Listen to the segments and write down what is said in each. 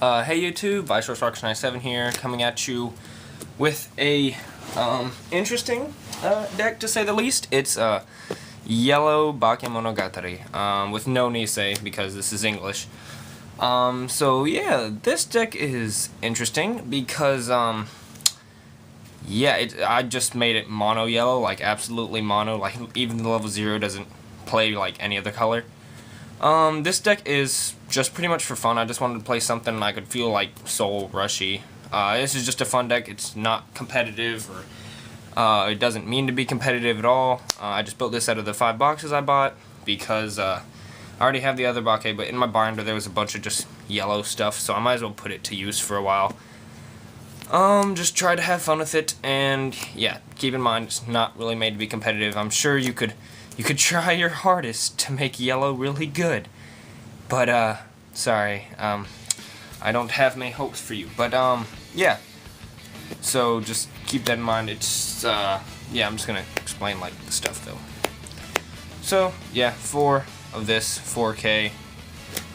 Hey YouTube, Weiss Schwarz 97 here, coming at you with a interesting deck to say the least. It's yellow Bakemonogatari with no Nisei because this is English. So yeah, this deck is interesting because yeah, I just made it mono yellow, like absolutely mono, like even the level 0 doesn't play like any other color. This deck is just pretty much for fun. I just wanted to play something I could feel like soul rushy. This is just a fun deck. It's not competitive, or it doesn't mean to be competitive at all. I just built this out of the 5 boxes I bought because I already have the other Bake, but in my binder there was a bunch of just yellow stuff, so I might as well put it to use for a while. Just try to have fun with it, and yeah, keep in mind it's not really made to be competitive. I'm sure you could try your hardest to make yellow really good, but sorry, I don't have many hopes for you. But yeah, so just keep that in mind. It's yeah, I'm just gonna explain like the stuff though. So yeah, 4 of this 4K.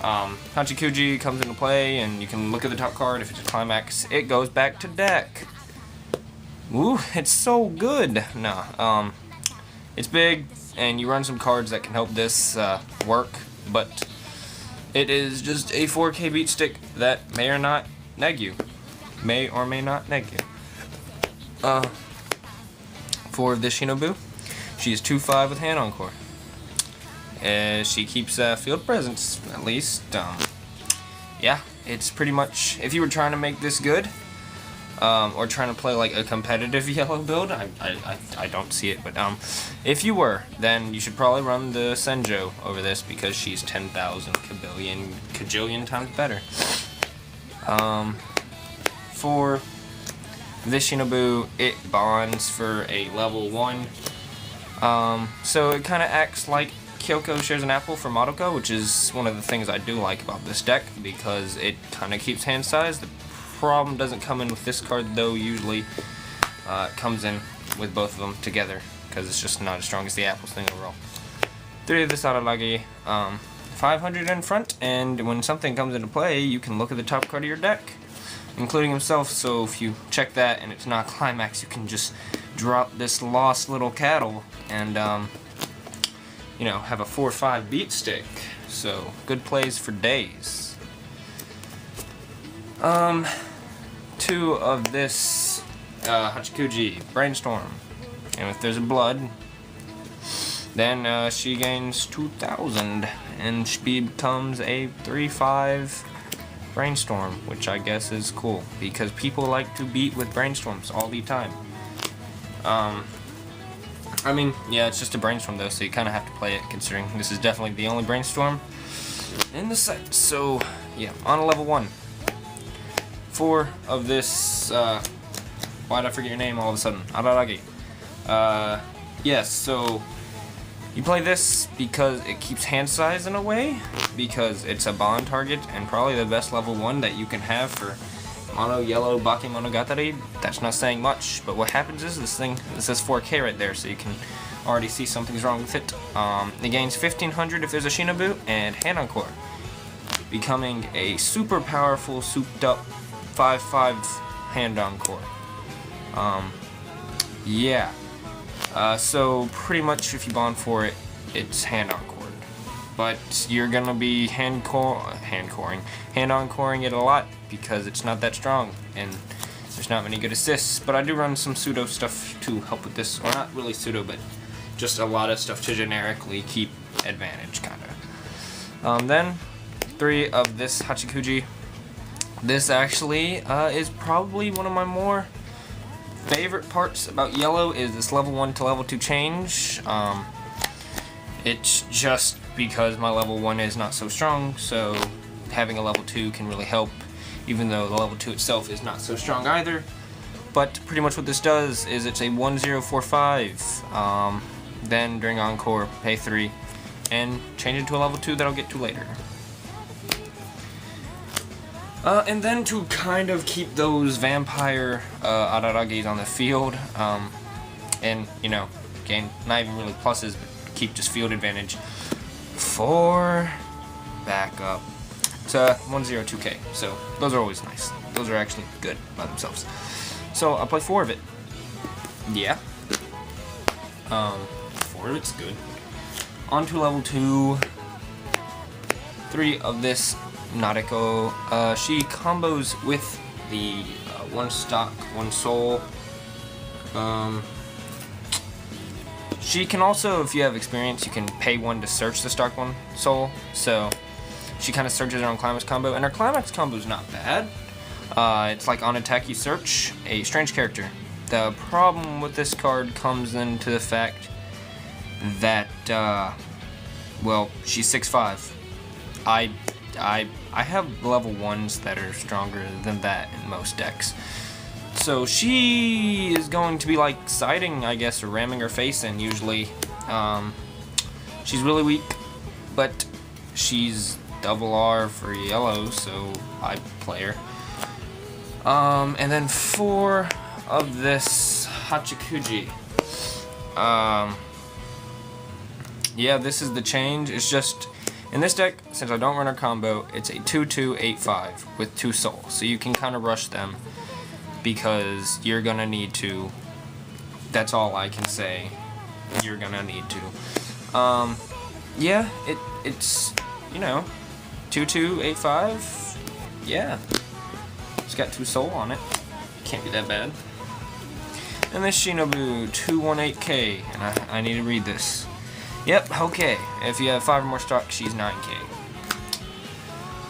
Hachikuji comes into play, and you can look at the top card. If it's a climax, it goes back to deck. Ooh, it's so good. No, it's big, and you run some cards that can help this work, but it is just a 4K beat stick that may or not neg you. May or may not neg you. For this Shinobu, she's 2/5 with hand encore. She keeps field presence, at least. Yeah, it's pretty much, if you were trying to make this good, or trying to play like a competitive yellow build, I don't see it, but if you were, then you should probably run the Senjo over this because she's 10,000 kajillion times better. For this Shinobu, it bonds for a level 1, so it kind of acts like Kyoko shares an apple for Madoka, which is one of the things I do like about this deck because it kind of keeps hand size. The problem doesn't come in with this card though. Usually it comes in with both of them together because it's just not as strong as the apples thing overall. 3 of this Araragi, 500 in front, and when something comes into play you can look at the top card of your deck, including himself. So if you check that and it's not climax, you can just drop this lost little cattle and you know, have a 4/5 beat stick. So good plays for days. 2 of this Hachikuji, Brainstorm, and if there's a blood, then she gains 2,000 and she becomes a 3/5 Brainstorm, which I guess is cool because people like to beat with Brainstorms all the time. I mean, yeah, it's just a Brainstorm though, so you kind of have to play it considering this is definitely the only Brainstorm in the set. So yeah, on a level 1. 4 of this, why'd I forget your name all of a sudden? Araragi. Yes, so you play this because it keeps hand size in a way, because it's a bond target and probably the best level 1 that you can have for mono yellow Bakemonogatari. That's not saying much, but what happens is this says 4K right there, so you can already see something's wrong with it. It gains 1500 if there's a Shinobu and hand encore, becoming a super powerful souped up 5/5 hand encore. Yeah. So pretty much if you bond for it, it's hand encore. But you're gonna be hand encoring it a lot because it's not that strong and there's not many good assists. But I do run some pseudo stuff to help with this, or not really pseudo, but just a lot of stuff to generically keep advantage, kinda. Then 3 of this Hachikuji. This actually is probably one of my more favorite parts about yellow is this level 1 to level 2 change. It's just because my level 1 is not so strong, so having a level 2 can really help, even though the level 2 itself is not so strong either. But pretty much what this does is it's a 1045. Then during encore, pay 3, and change it to a level 2 that I'll get to later. And then to kind of keep those vampire Araragis on the field, and, you know, gain not even really pluses, but keep just field advantage. 4 backup It's 102K, so those are always nice. Those are actually good by themselves. So I'll play 4 of it. Yeah. 4 of it's good. On to level 2. 3 of this Nautico. She combos with the 1 stock, 1 soul. She can also, if you have experience, you can pay 1 to search the stock 1 soul. So she kind of searches her own climax combo, and her climax combo is not bad. It's like on attack you search a strange character. The problem with this card comes into the fact that, well, she's 6'5". I have level 1s that are stronger than that in most decks. So she is going to be like siding, I guess, or ramming her face in usually. She's really weak, but she's double R for yellow, so I play her. And then 4 of this Hachikuji. Yeah, this is the change. It's just, in this deck, since I don't run a combo, it's a 2-2-8-5 with 2 soul. So you can kind of rush them because you're gonna need to. That's all I can say. You're gonna need to. Yeah, it's, you know, 2-2-8-5. Yeah. It's got 2 soul on it. Can't be that bad. And this Shinobu 218K, and I need to read this. Yep, okay. If you have 5 or more stock, she's 9K.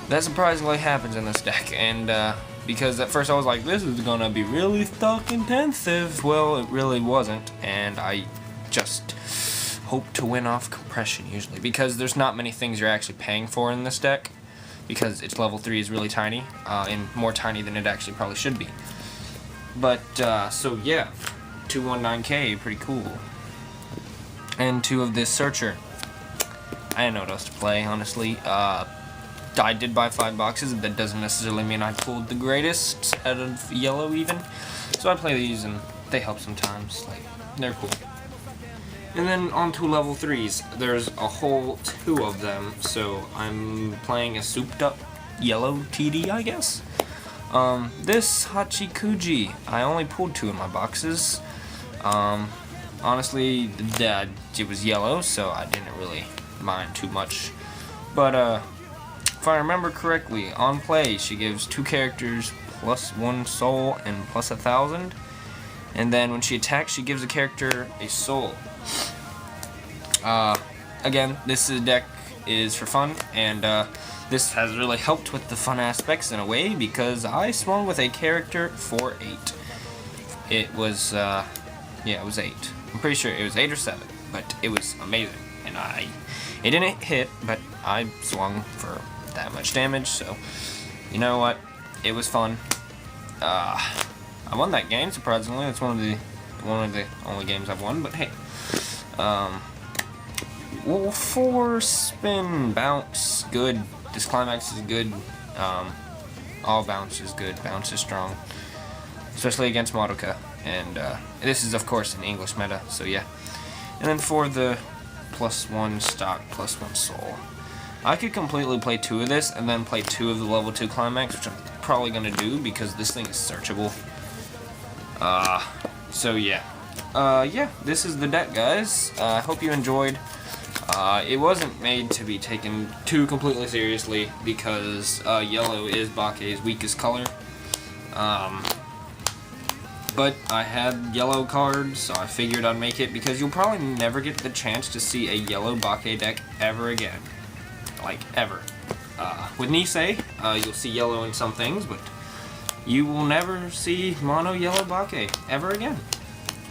That surprisingly happens in this deck, and because at first I was like, this is gonna be really stock intensive. Well, it really wasn't, and I just hope to win off compression usually, because there's not many things you're actually paying for in this deck, because its level 3 is really tiny, and more tiny than it actually probably should be. But, so yeah, 219K, pretty cool. And 2 of this Searcher. I didn't know what else to play, honestly. I did buy 5 boxes, that doesn't necessarily mean I pulled the greatest out of yellow even. So I play these and they help sometimes, like, they're cool. And then on to level 3s, there's a whole 2 of them, so I'm playing a souped up yellow TD, I guess. This Hachikuji, I only pulled 2 in my boxes. Honestly, it was yellow, so I didn't really mind too much. But, if I remember correctly, on play, she gives 2 characters plus 1 soul and plus 1,000. And then when she attacks, she gives a character a soul. Again, this deck is for fun, and this has really helped with the fun aspects in a way, because I swung with a character for 8. It was, yeah, it was 8. I'm pretty sure it was 8 or 7, but it was amazing. And it didn't hit, but I swung for that much damage, so you know what? It was fun. I won that game, surprisingly. That's one of the only games I've won, but hey. Well, 4 spin, bounce, good. This climax is good. All bounce is good. Bounce is strong, especially against Madoka. And this is, of course, an English meta, so yeah. And then for the plus 1 stock, plus 1 soul, I could completely play 2 of this and then play 2 of the level 2 climax, which I'm probably gonna do because this thing is searchable. So yeah. Yeah, this is the deck, guys. I hope you enjoyed. It wasn't made to be taken too completely seriously because yellow is Bake's weakest color. But I had yellow cards, so I figured I'd make it, because you'll probably never get the chance to see a yellow Bake deck ever again. Like, ever. With Nisei, you'll see yellow in some things, but you will never see mono yellow Bake ever again.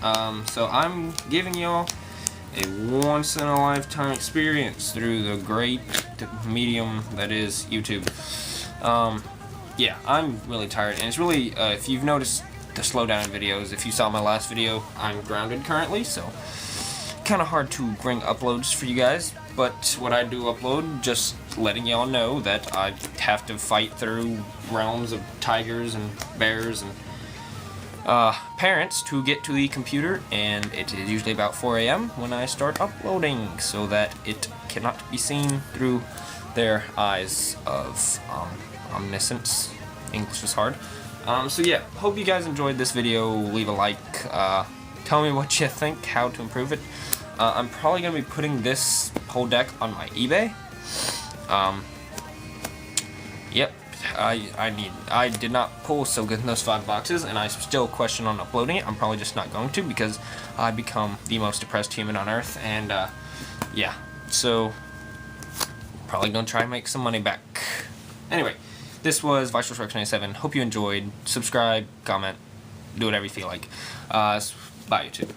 So I'm giving y'all a once-in-a-lifetime experience through the great medium that is YouTube. Yeah, I'm really tired, and it's really, if you've noticed the slowdown in videos, if you saw my last video, I'm grounded currently, so kind of hard to bring uploads for you guys, but what I do upload, just letting y'all know that I have to fight through realms of tigers and bears and parents to get to the computer, and it is usually about 4 AM when I start uploading, so that it cannot be seen through their eyes of omniscience. English is hard. So yeah, hope you guys enjoyed this video. Leave a like. Tell me what you think, how to improve it. I'm probably going to be putting this whole deck on my eBay. Yep, I did not pull so good in those 5 boxes, and I still question on uploading it. I'm probably just not going to, because I become the most depressed human on earth, and yeah, so probably gonna try and make some money back. Anyway, this was Weiss Schwarz 97. Hope you enjoyed. Subscribe, comment, do whatever you feel like. Bye, YouTube.